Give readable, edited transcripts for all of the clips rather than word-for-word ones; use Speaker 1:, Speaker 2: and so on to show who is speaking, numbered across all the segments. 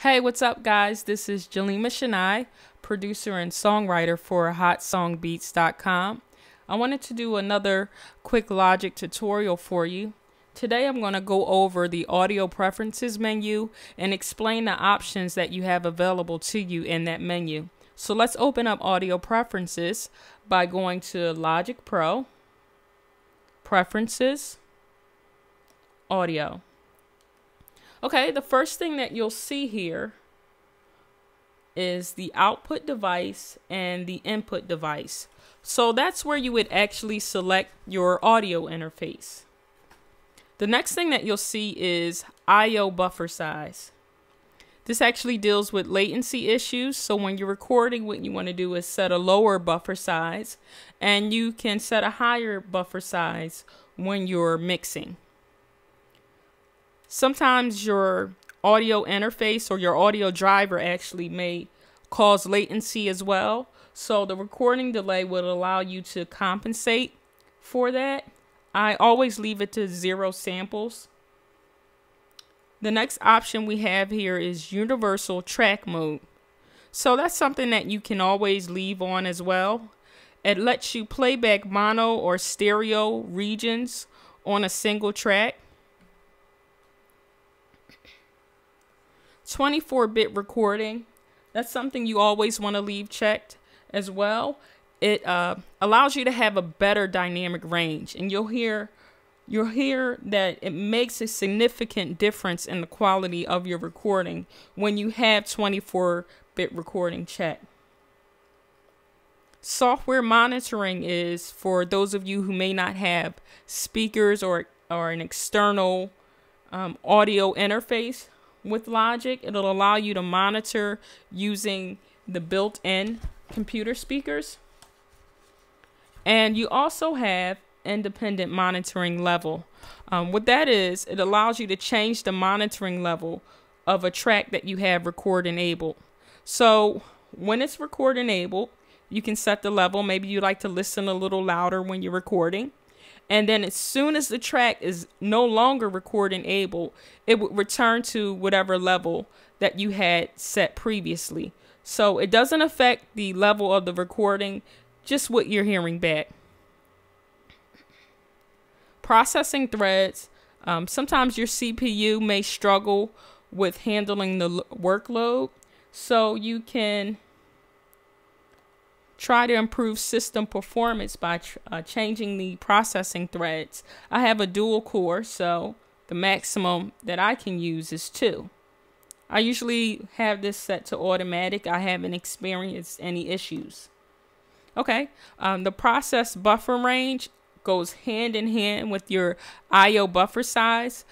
Speaker 1: Hey, what's up, guys? This is Shani, producer and songwriter for HotSongBeats.com. I wanted to do another quick Logic tutorial for you. Today I'm going to go over the audio preferences menu and explain the options that you have available to you in that menu. So let's open up audio preferences by going to Logic Pro, Preferences, Audio. Okay, the first thing that you'll see here is the output device and the input device. So that's where you would actually select your audio interface. The next thing that you'll see is I/O buffer size. This actually deals with latency issues. So when you're recording, what you want to do is set a lower buffer size, and you can set a higher buffer size when you're mixing. Sometimes your audio interface or your audio driver actually may cause latency as well. So the recording delay will allow you to compensate for that. I always leave it to 0 samples. The next option we have here is universal track mode. So that's something that you can always leave on as well. It lets you play back mono or stereo regions on a single track. 24-bit recording, that's something you always want to leave checked as well. It allows you to have a better dynamic range, and you'll hear that it makes a significant difference in the quality of your recording when you have 24-bit recording checked. Software monitoring is for those of you who may not have speakers or an external audio interface. With Logic, it'll allow you to monitor using the built-in computer speakers. And you also have independent monitoring level. What that is, it allows you to change the monitoring level of a track that you have record enabled. So when it's record enabled, you can set the level. Maybe you like to listen a little louder when you're recording. And then as soon as the track is no longer record enabled, it would return to whatever level that you had set previously. So it doesn't affect the level of the recording, just what you're hearing back. Processing threads. Sometimes your CPU may struggle with handling the workload. So you can try to improve system performance by changing the processing threads. I have a dual core, so the maximum that I can use is 2. I usually have this set to automatic. I haven't experienced any issues. Okay, the process buffer range goes hand in hand with your I/O buffer size.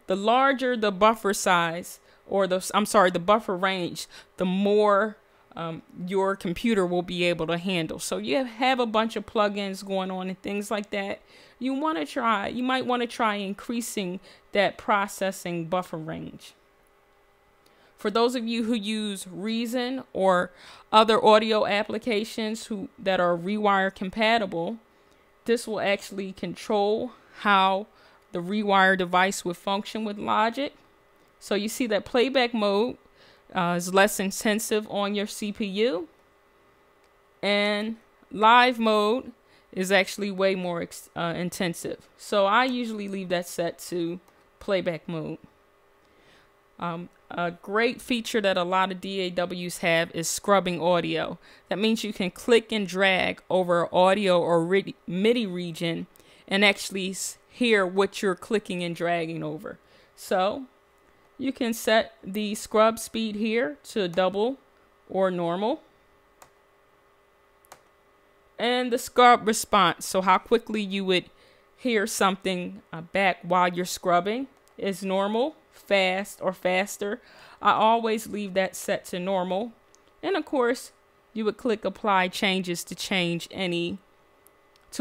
Speaker 1: The larger the buffer size, or the buffer range, the more your computer will be able to handle. So you have a bunch of plugins going on and things like that. You might want to try increasing that processing buffer range. For those of you who use Reason or other audio applications that are ReWire compatible, this will actually control how the ReWire device would function with Logic. So you see that playback mode is less intensive on your CPU, and live mode is actually way more intensive. So I usually leave that set to playback mode. A great feature that a lot of DAWs have is scrubbing audio. That means you can click and drag over audio or MIDI region and actually hear what you're clicking and dragging over. So you can set the scrub speed here to double or normal. And the scrub response, so how quickly you would hear something back while you're scrubbing, is normal, fast, or faster. I always leave that set to normal. And of course, you would click apply changes to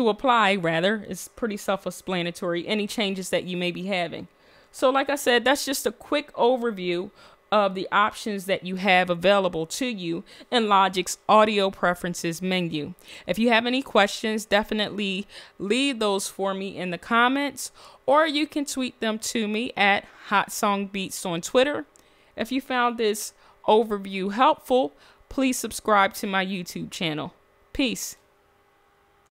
Speaker 1: apply. It's pretty self-explanatory, any changes that you may be having. So like I said, that's just a quick overview of the options that you have available to you in Logic's audio preferences menu. If you have any questions, definitely leave those for me in the comments, or you can tweet them to me at HotSongBeats on Twitter. If you found this overview helpful, please subscribe to my YouTube channel. Peace.